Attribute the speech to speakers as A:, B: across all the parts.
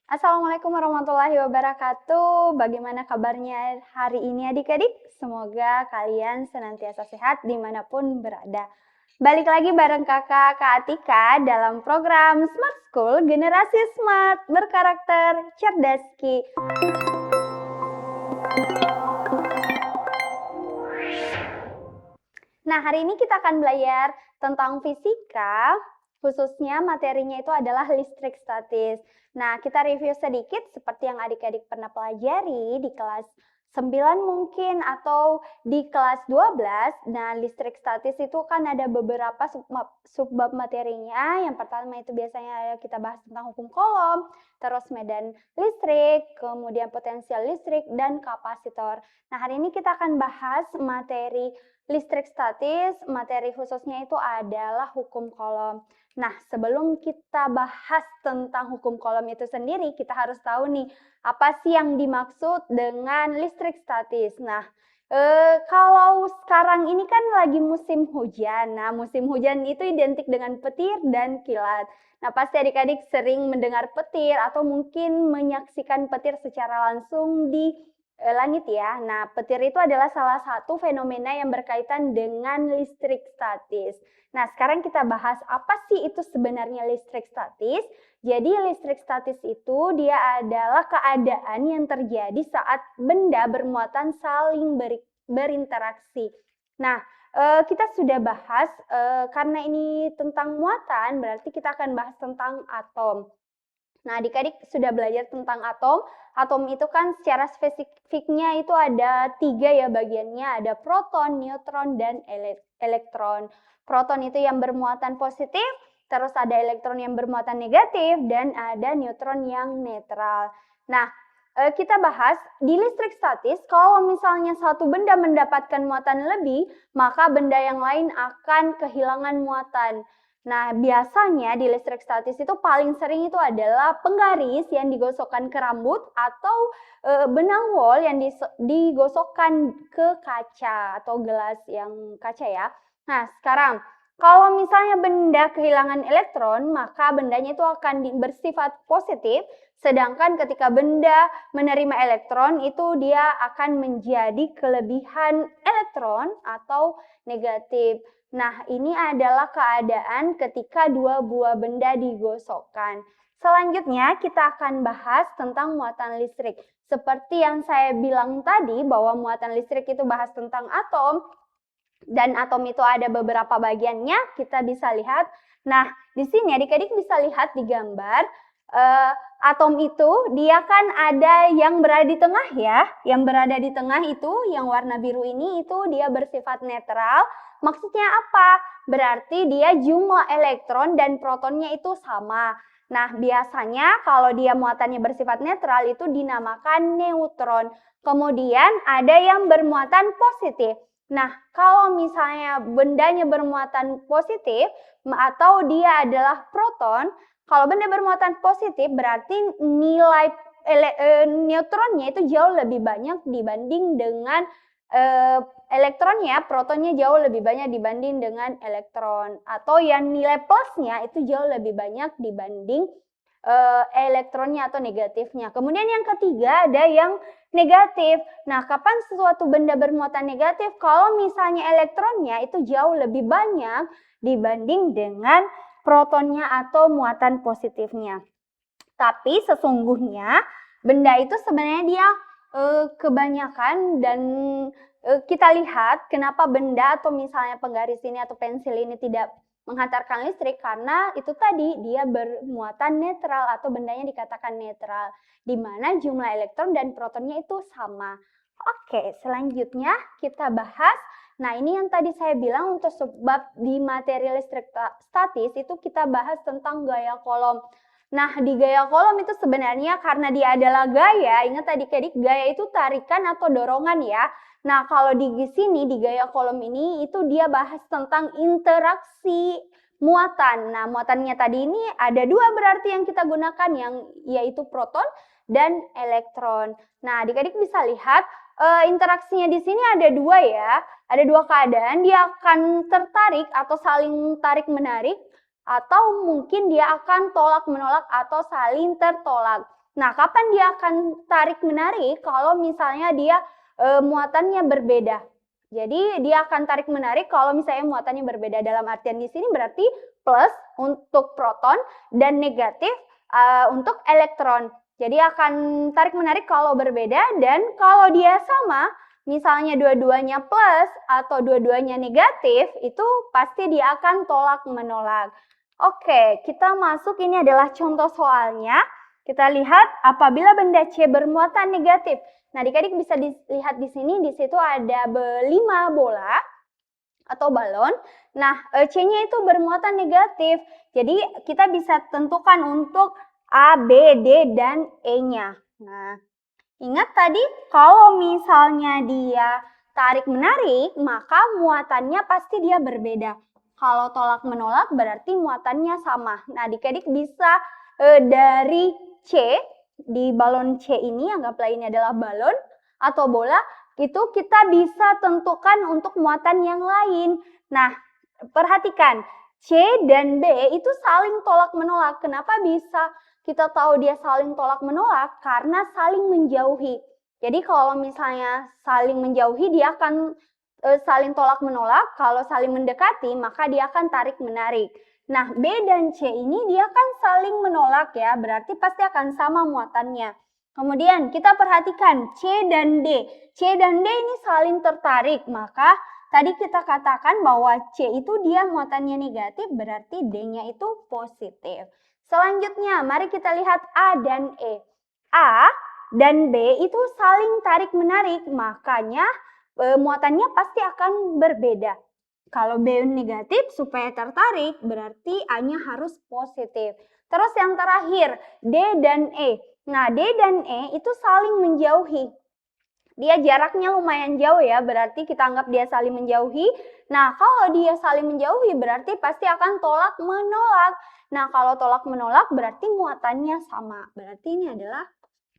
A: Assalamualaikum warahmatullahi wabarakatuh. Bagaimana kabarnya hari ini adik-adik? Semoga kalian senantiasa sehat dimanapun berada. Balik lagi bareng kakak Kak Atika dalam program Smart School Generasi Smart Berkarakter Cerdas Ki. Nah, hari ini kita akan belajar tentang fisika, khususnya materinya itu adalah listrik statis. Nah, kita review sedikit seperti yang adik-adik pernah pelajari di kelas 9 mungkin atau di kelas 12. Nah, listrik statis itu kan ada beberapa subbab materinya. Yang pertama itu biasanya kita bahas tentang hukum Coulomb, terus medan listrik, kemudian potensial listrik, dan kapasitor. Nah, hari ini kita akan bahas materi listrik statis, materi khususnya itu adalah hukum Coulomb. Nah, sebelum kita bahas tentang hukum Coulomb itu sendiri, kita harus tahu nih, apa sih yang dimaksud dengan listrik statis. Nah, kalau sekarang ini kan lagi musim hujan. Nah, musim hujan itu identik dengan petir dan kilat. Nah, pasti adik-adik sering mendengar petir atau mungkin menyaksikan petir secara langsung di langit ya. Nah, petir itu adalah salah satu fenomena yang berkaitan dengan listrik statis. Nah, sekarang kita bahas apa sih itu sebenarnya listrik statis. Jadi listrik statis itu dia adalah keadaan yang terjadi saat benda bermuatan saling berinteraksi. Nah, kita sudah bahas, karena ini tentang muatan, berarti kita akan bahas tentang atom. Nah, adik-adik sudah belajar tentang atom. Atom itu kan secara spesifiknya itu ada 3 ya bagiannya, ada proton, neutron, dan elektron. Proton itu yang bermuatan positif, terus ada elektron yang bermuatan negatif, dan ada neutron yang netral. Nah, kita bahas di listrik statis, kalau misalnya satu benda mendapatkan muatan lebih, maka benda yang lain akan kehilangan muatan. Nah, biasanya di listrik statis itu paling sering itu adalah penggaris yang digosokkan ke rambut atau benang wol yang digosokkan ke kaca atau gelas yang kaca ya. Nah, sekarang kalau misalnya benda kehilangan elektron, maka bendanya itu akan bersifat positif, sedangkan ketika benda menerima elektron itu dia akan menjadi kelebihan elektron atau negatif. Nah, ini adalah keadaan ketika dua buah benda digosokkan. Selanjutnya, kita akan bahas tentang muatan listrik. Seperti yang saya bilang tadi, bahwa muatan listrik itu bahas tentang atom, dan atom itu ada beberapa bagiannya, kita bisa lihat. Nah, di sini adik-adik bisa lihat di gambar, atom itu dia kan ada yang berada di tengah ya. Yang berada di tengah itu, yang warna biru ini itu dia bersifat netral. Maksudnya apa? Berarti dia jumlah elektron dan protonnya itu sama. Nah, biasanya kalau dia muatannya bersifat netral itu dinamakan neutron. Kemudian ada yang bermuatan positif. Nah, kalau misalnya bendanya bermuatan positif atau dia adalah proton, kalau benda bermuatan positif berarti nilai neutronnya itu jauh lebih banyak dibanding dengan elektronnya, protonnya jauh lebih banyak dibanding dengan elektron. Atau yang nilai plusnya itu jauh lebih banyak dibanding elektronnya atau negatifnya. Kemudian yang ketiga ada yang negatif. Nah, kapan sesuatu benda bermuatan negatif? Kalau misalnya elektronnya itu jauh lebih banyak dibanding dengan protonnya atau muatan positifnya. Tapi sesungguhnya benda itu sebenarnya dia kebanyakan dan kita lihat kenapa benda atau misalnya penggaris ini atau pensil ini tidak menghantarkan listrik, karena itu tadi dia bermuatan netral atau bendanya dikatakan netral, di mana jumlah elektron dan protonnya itu sama. Oke, selanjutnya kita bahas. Nah, ini yang tadi saya bilang untuk sebab di materi listrik statis itu kita bahas tentang gaya Coulomb. Nah, di gaya Coulomb itu sebenarnya karena dia adalah gaya, ingat adik-adik, gaya itu tarikan atau dorongan ya. Nah, kalau di sini, di gaya Coulomb ini, itu dia bahas tentang interaksi muatan. Nah, muatannya tadi ini ada 2 berarti yang kita gunakan, yaitu proton dan elektron. Nah, adik-adik bisa lihat, interaksinya di sini ada 2 ya. Ada 2 keadaan, dia akan tertarik atau saling tarik-menarik, atau mungkin dia akan tolak-menolak atau saling tertolak. Nah, kapan dia akan tarik-menarik? Kalau misalnya dia muatannya berbeda. Jadi dia akan tarik-menarik kalau misalnya muatannya berbeda. Dalam artian di sini berarti plus untuk proton dan negatif untuk elektron. Jadi akan tarik-menarik kalau berbeda, dan kalau dia sama, misalnya dua-duanya plus atau dua-duanya negatif, itu pasti dia akan tolak-menolak. Oke, kita masuk, ini adalah contoh soalnya. Kita lihat apabila benda C bermuatan negatif. Nah, adik-adik bisa dilihat di sini, di situ ada 5 bola atau balon. Nah, C-nya itu bermuatan negatif. Jadi, kita bisa tentukan untuk A, B, D, dan E-nya. Nah, ingat tadi kalau misalnya dia tarik-menarik, maka muatannya pasti dia berbeda. Kalau tolak-menolak berarti muatannya sama. Nah, adik-adik bisa dari C, di balon C ini, anggaplah ini adalah balon atau bola, itu kita bisa tentukan untuk muatan yang lain. Nah, perhatikan, C dan B itu saling tolak-menolak. Kenapa bisa kita tahu dia saling tolak-menolak? Karena saling menjauhi. Jadi kalau misalnya saling menjauhi, dia akan saling tolak-menolak. Kalau saling mendekati, maka dia akan tarik-menarik. Nah, B dan C ini dia kan saling menolak ya, berarti pasti akan sama muatannya. Kemudian kita perhatikan C dan D. C dan D ini saling tertarik, maka tadi kita katakan bahwa C itu dia muatannya negatif, berarti D-nya itu positif. Selanjutnya, mari kita lihat A dan E. A dan B itu saling tarik-menarik, makanya muatannya pasti akan berbeda. Kalau B negatif supaya tertarik, berarti A-nya harus positif. Terus yang terakhir, D dan E. Nah, D dan E itu saling menjauhi. Dia jaraknya lumayan jauh ya, berarti kita anggap dia saling menjauhi. Nah, kalau dia saling menjauhi berarti pasti akan tolak-menolak. Nah, kalau tolak-menolak berarti muatannya sama. Berarti ini adalah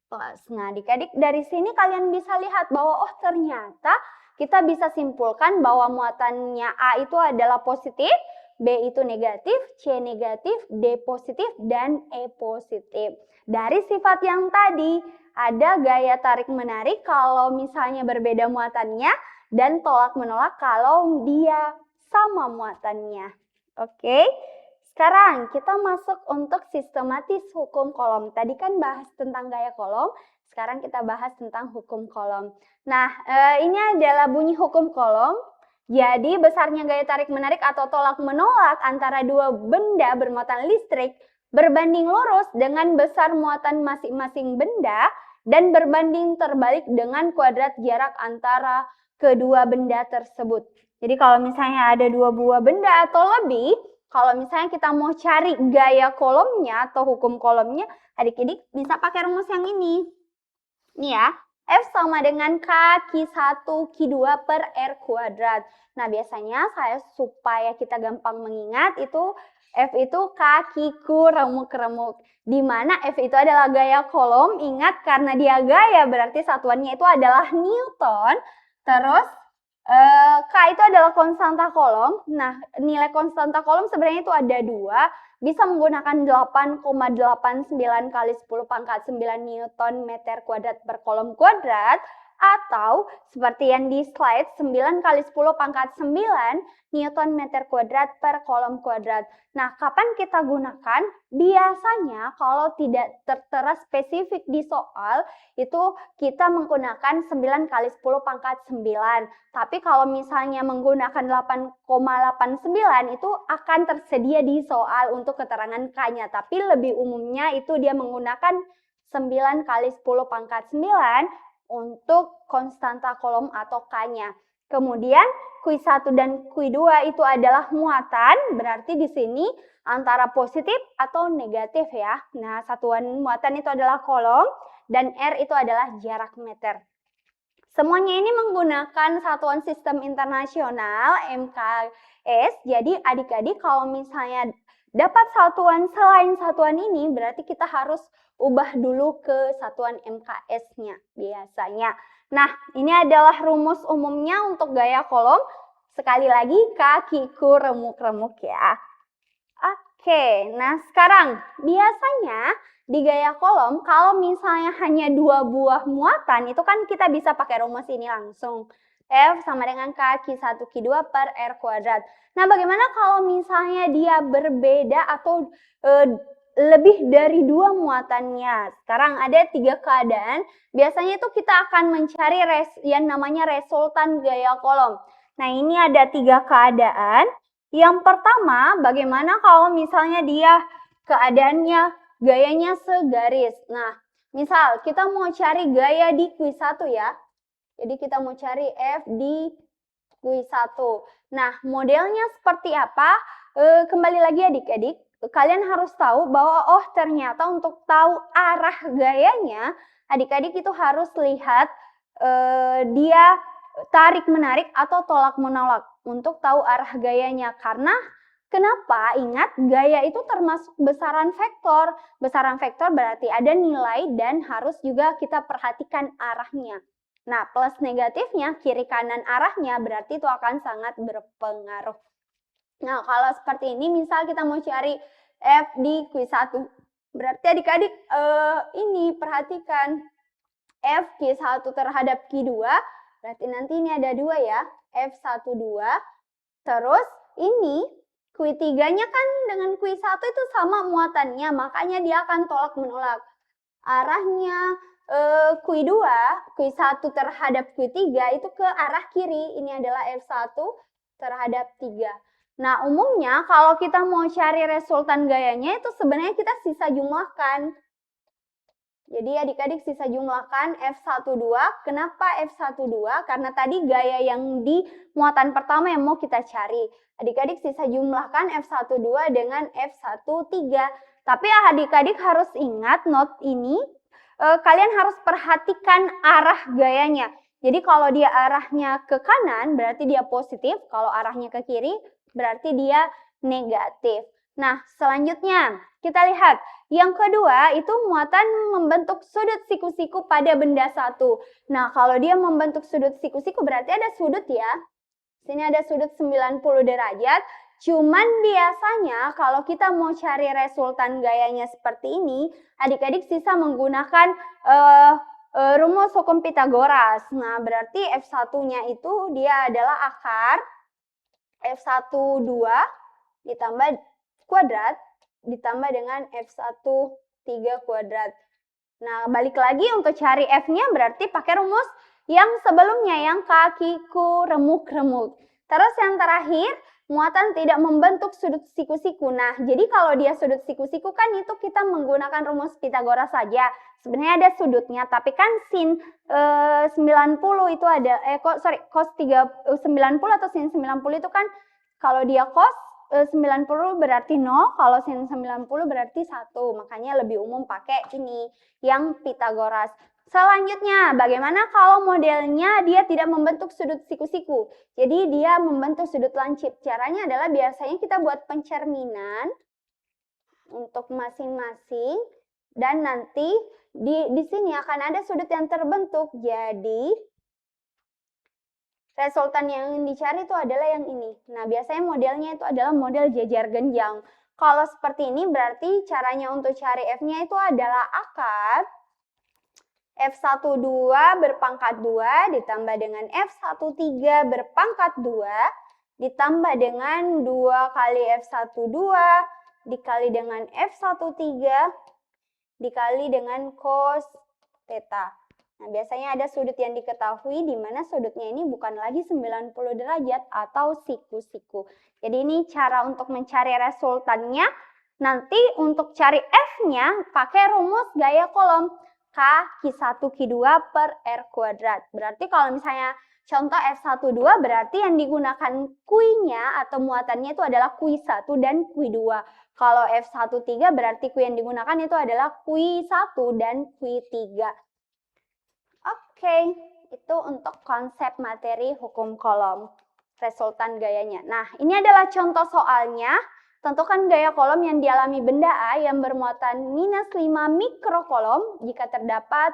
A: plus. Nah, adik-adik dari sini kalian bisa lihat bahwa oh ternyata kita bisa simpulkan bahwa muatannya A itu adalah positif, B itu negatif, C negatif, D positif, dan E positif. Dari sifat yang tadi, ada gaya tarik-menarik kalau misalnya berbeda muatannya, dan tolak-menolak kalau dia sama muatannya. Oke, sekarang kita masuk untuk sistematis hukum kolom. Tadi kan bahas tentang gaya kolom, sekarang kita bahas tentang hukum kolom. Nah, ini adalah bunyi hukum kolom. Jadi, besarnya gaya tarik-menarik atau tolak-menolak antara dua benda bermuatan listrik berbanding lurus dengan besar muatan masing-masing benda dan berbanding terbalik dengan kuadrat jarak antara kedua benda tersebut. Jadi, kalau misalnya ada dua buah benda atau lebih, kalau misalnya kita mau cari gaya kolomnya atau hukum kolomnya, adik-adik bisa pakai rumus yang ini. Ini ya, F sama dengan K-1 Q2 per R kuadrat. Nah, biasanya supaya kita gampang mengingat itu F itu K, Q, remuk-remuk. Di mana F itu adalah gaya kolom, ingat karena dia gaya berarti satuannya itu adalah Newton. Terus K itu adalah konstanta kolom. Nah, nilai konstanta kolom sebenarnya itu ada dua. Bisa menggunakan 8,89 kali 10 pangkat 9 Newton meter kuadrat per kolom kuadrat. Atau seperti yang di slide 9 kali 10 pangkat 9 Newton meter kuadrat per kolom kuadrat. Nah, kapan kita gunakan? Biasanya kalau tidak tertera spesifik di soal, itu kita menggunakan 9 kali 10 pangkat 9. Tapi kalau misalnya menggunakan 8,89 itu akan tersedia di soal untuk keterangan K-nya. Tapi lebih umumnya itu dia menggunakan 9 kali 10 pangkat 9 untuk konstanta kolom atau K-nya. Kemudian Q1 dan Q2 itu adalah muatan, berarti di sini antara positif atau negatif ya. Nah, satuan muatan itu adalah kolom dan R itu adalah jarak meter. Semuanya ini menggunakan satuan sistem internasional MKS. Jadi adik-adik kalau misalnya dapat satuan selain satuan ini berarti kita harus ubah dulu ke satuan MKS-nya biasanya. Nah, ini adalah rumus umumnya untuk gaya kolom. Sekali lagi, K, Q, remuk-remuk ya. Oke. Oke, nah sekarang biasanya di gaya kolom kalau misalnya hanya 2 buah muatan itu kan kita bisa pakai rumus ini langsung. F sama dengan K Q1 Q2 per R kuadrat. Nah bagaimana kalau misalnya dia berbeda atau lebih dari 2 muatannya? Sekarang ada 3 keadaan. Biasanya itu kita akan mencari yang namanya resultan gaya kolom. Nah ini ada 3 keadaan. Yang pertama, bagaimana kalau misalnya dia keadaannya gayanya segaris. Nah, misal kita mau cari gaya di kuis 1 ya. Jadi kita mau cari F di kuis 1. Nah, modelnya seperti apa? Kembali lagi adik-adik, kalian harus tahu bahwa oh ternyata untuk tahu arah gayanya, adik-adik itu harus lihat dia tarik-menarik atau tolak-menolak untuk tahu arah gayanya. Karena kenapa? Ingat, gaya itu termasuk besaran vektor. Besaran vektor berarti ada nilai dan harus juga kita perhatikan arahnya. Nah, plus negatifnya, kiri kanan arahnya berarti itu akan sangat berpengaruh. Nah, kalau seperti ini, misal kita mau cari F di kuis 1. Berarti adik-adik ini perhatikan F Q1 terhadap Q2, berarti nanti ini ada 2 ya, F1, 2. Terus ini Q3-nya kan dengan Q1 itu sama muatannya, makanya dia akan tolak-menolak. Arahnya Q2, Q1 terhadap Q3 itu ke arah kiri, ini adalah F1 terhadap 3. Nah, umumnya kalau kita mau cari resultan gayanya itu sebenarnya kita sisa jumlahkan. Jadi adik-adik sisa jumlahkan F12. Kenapa F12? Karena tadi gaya yang di muatan pertama yang mau kita cari. Adik-adik sisa jumlahkan F12 dengan F13. Tapi adik-adik harus ingat note ini, kalian harus perhatikan arah gayanya. Jadi kalau dia arahnya ke kanan berarti dia positif, kalau arahnya ke kiri berarti dia negatif. Nah, selanjutnya kita lihat. Yang kedua itu muatan membentuk sudut siku-siku pada benda satu. Nah, kalau dia membentuk sudut siku-siku berarti ada sudut ya. Sini ada sudut 90 derajat. Cuman biasanya kalau kita mau cari resultan gayanya seperti ini, adik-adik sisa menggunakan rumus hukum Pitagoras. Nah, berarti F1-nya itu dia adalah akar F1 2 ditambah kuadrat ditambah dengan F1 3 kuadrat. Nah, balik lagi untuk cari F-nya berarti pakai rumus yang sebelumnya, yang kakiku remuk-remuk. Terus yang terakhir, muatan tidak membentuk sudut siku-siku. Nah, jadi kalau dia sudut siku-siku kan itu kita menggunakan rumus Pitagoras saja. Sebenarnya ada sudutnya, tapi kan sin 90 itu ada, cos 90 atau sin 90 itu kan kalau dia cos 90 berarti 0, kalau sin 90 berarti 1. Makanya lebih umum pakai ini, yang Pitagoras. Selanjutnya, bagaimana kalau modelnya dia tidak membentuk sudut siku-siku? Jadi dia membentuk sudut lancip. Caranya adalah biasanya kita buat pencerminan untuk masing-masing. Dan nanti di sini akan ada sudut yang terbentuk. Jadi resultan yang dicari itu adalah yang ini. Nah, biasanya modelnya itu adalah model jajar genjang. Kalau seperti ini berarti caranya untuk cari F-nya itu adalah akar F12 berpangkat 2 ditambah dengan F13 berpangkat 2 ditambah dengan 2 kali F12 dikali dengan F13 dikali dengan cos theta. Nah, biasanya ada sudut yang diketahui di mana sudutnya ini bukan lagi 90 derajat atau siku-siku. Jadi ini cara untuk mencari resultannya. Nanti untuk cari F-nya pakai rumus gaya kolom K Q1 Q2 per R kuadrat. Berarti kalau misalnya contoh F12 berarti yang digunakan Q-nya atau muatannya itu adalah Q1 dan Q2. Kalau F13 berarti Q yang digunakan itu adalah Q1 dan Q3. Oke, itu untuk konsep materi hukum kolom, resultan gayanya. Nah, ini adalah contoh soalnya. Tentukan gaya kolom yang dialami benda A yang bermuatan minus 5 mikrokolom jika terdapat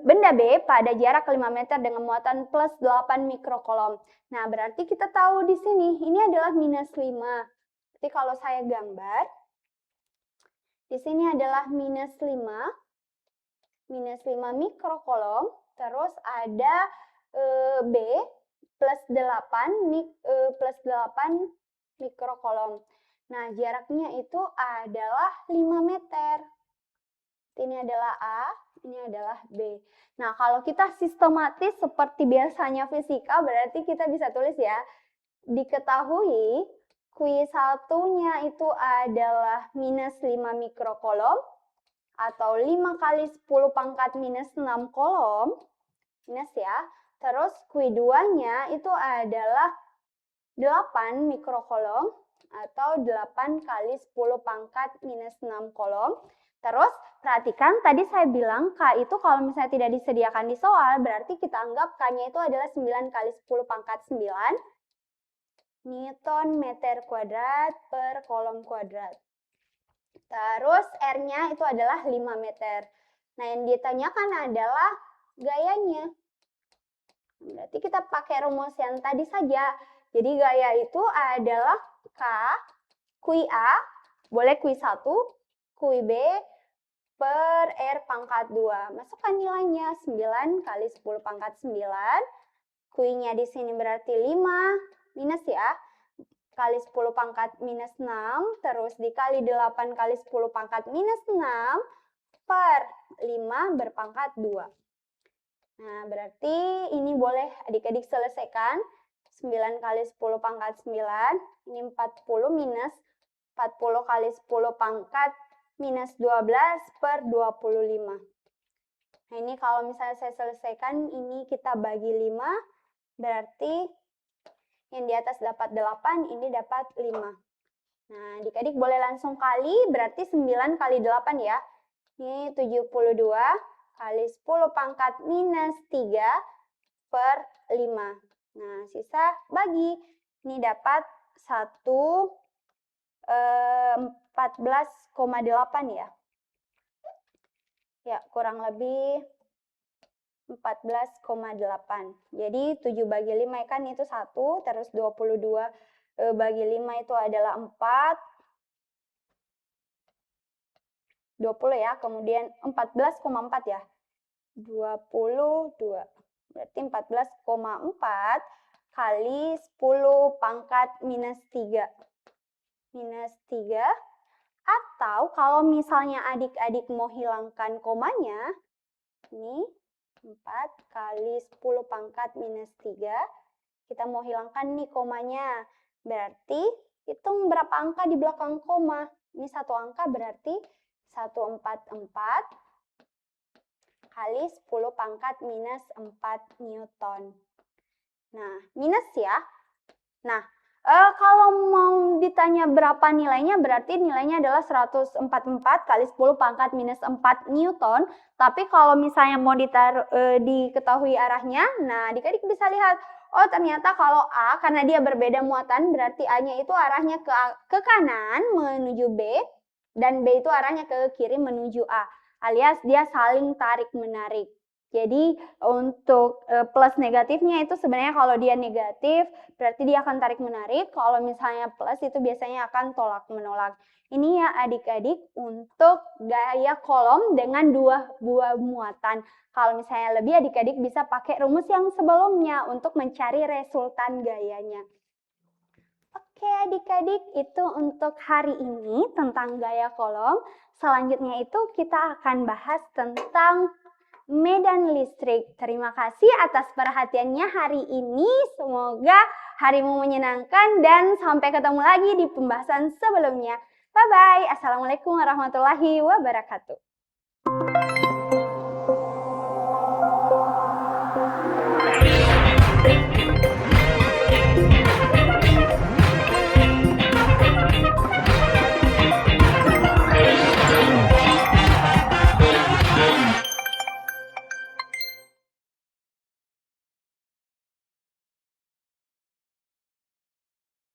A: benda B pada jarak 5 meter dengan muatan plus 8 mikrokolom. Nah, berarti kita tahu di sini, ini adalah minus 5. Jadi kalau saya gambar, di sini adalah minus 5 mikrokolom, terus ada B plus 8 mikrokolom. Nah, jaraknya itu adalah 5 meter. Ini adalah A, ini adalah B. Nah, kalau kita sistematis seperti biasanya fisika, berarti kita bisa tulis ya, diketahui Q1-nya itu adalah minus 5 mikrokolom, atau 5 kali 10 pangkat minus 6 kolom, minus ya. Terus Q2-nya itu adalah 8 mikrokolom, atau 8 kali 10 pangkat minus 6 kolom. Terus perhatikan tadi saya bilang K itu kalau misalnya tidak disediakan di soal, berarti kita anggap K-nya itu adalah 9 kali 10 pangkat 9 Newton meter kuadrat per kolom kuadrat. Terus R-nya itu adalah 5 meter. Nah, yang ditanyakan adalah gayanya. Berarti kita pakai rumus yang tadi saja. Jadi gaya itu adalah K, QA, boleh Q1, QB per R pangkat 2. Masukkan nilainya 9 kali 10 pangkat 9. Q-nya di sini berarti 5 minus ya. Kali 10 pangkat minus 6, terus dikali 8 kali 10 pangkat minus 6 per 5 berpangkat 2. Nah, berarti ini boleh adik-adik selesaikan. 9 kali 10 pangkat 9, ini 40 minus 40 kali 10 pangkat minus 12 per 25. Nah, ini kalau misalnya saya selesaikan, ini kita bagi 5, berarti yang di atas dapat 8, ini dapat 5. Nah, adik-adik boleh langsung kali, berarti 9 kali 8 ya. Ini 72 kali 10 pangkat minus 3 per 5. Nah, sisa bagi. Ini dapat 14,8 ya. Ya, kurang lebih 14,8. Jadi 7 bagi 5 kan itu 1, terus 22 bagi 5 itu adalah 4. 20 ya, kemudian 14,4 ya. 22. Berarti 14,4 kali 10 pangkat minus 3. Minus 3. Atau kalau misalnya adik-adik mau hilangkan komanya, ini 4 kali 10 pangkat minus 3. Kita mau hilangkan nih komanya. Berarti hitung berapa angka di belakang koma. Ini satu angka berarti 144 kali 10 pangkat minus 4 Newton. Nah, minus ya. Nah, kalau mau ditanya berapa nilainya, berarti nilainya adalah 144 kali 10 pangkat minus 4 Newton. Tapi kalau misalnya mau diketahui arahnya, nah adik-adik bisa lihat, oh ternyata kalau A, karena dia berbeda muatan, berarti A-nya itu arahnya ke kanan menuju B, dan B itu arahnya ke kiri menuju A. Alias dia saling tarik-menarik. Jadi untuk plus negatifnya itu sebenarnya kalau dia negatif berarti dia akan tarik-menarik. Kalau misalnya plus itu biasanya akan tolak-menolak. Ini ya adik-adik untuk gaya kolom dengan dua buah muatan. Kalau misalnya lebih adik-adik bisa pakai rumus yang sebelumnya untuk mencari resultan gayanya. Oke adik-adik, itu untuk hari ini tentang gaya kolom. Selanjutnya itu kita akan bahas tentang medan listrik. Terima kasih atas perhatiannya hari ini. Semoga harimu menyenangkan dan sampai ketemu lagi di pembahasan sebelumnya. Bye-bye. Assalamualaikum warahmatullahi wabarakatuh.